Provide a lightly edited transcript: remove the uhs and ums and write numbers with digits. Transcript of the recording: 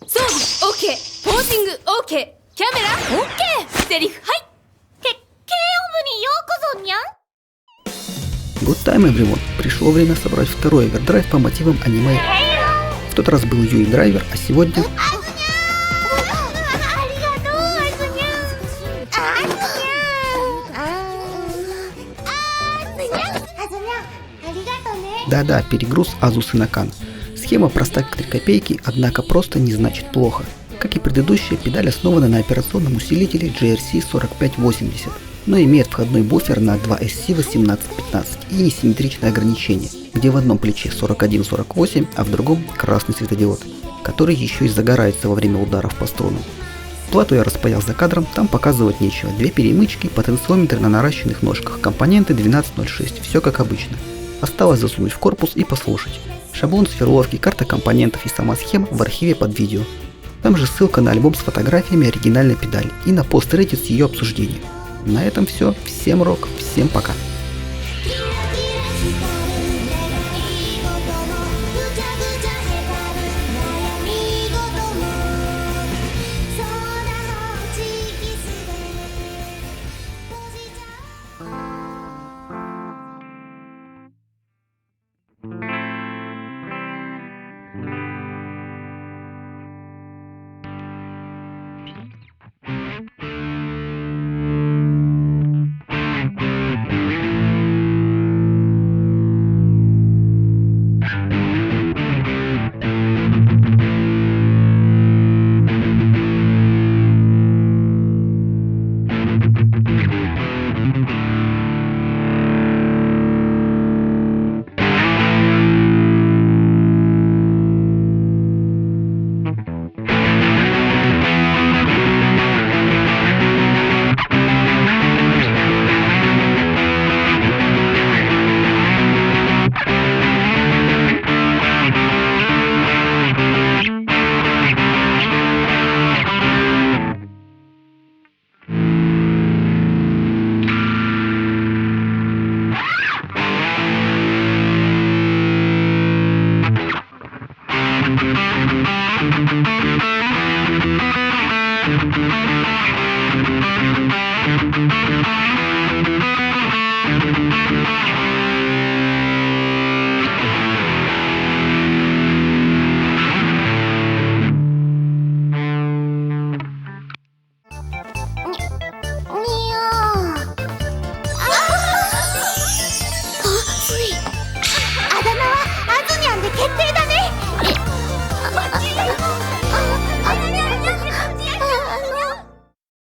装備 OK、 ポージング OK、 キャメラ OK、 セリフはい。軽音部にようこそ、にゃん。 Good time, everyone. Пришло время собрать второй овердрайв по мотивам аниме. В тот раз был Юи драйвер, а сегодня... Да-да, перегруз Азусы Накан. Схема проста как 3 копейки, однако просто не значит плохо. Как и предыдущая, педаль основана на операционном усилителе JRC4580, но имеет входной буфер на 2 SC1815 и несимметричное ограничение, где в одном плече 41-48, а в другом красный светодиод, который еще и загорается во время ударов по струнам. Плату я распаял за кадром, там показывать нечего. 2 перемычки, потенциометр на наращенных ножках, компоненты 1206, все как обычно. Осталось засунуть в корпус и послушать. Шаблон сверловки, карта компонентов и сама схема в архиве под видео. Там же ссылка на альбом с фотографиями оригинальной педали и на пост Reddit с ее обсуждением. На этом все. Всем рок, всем пока.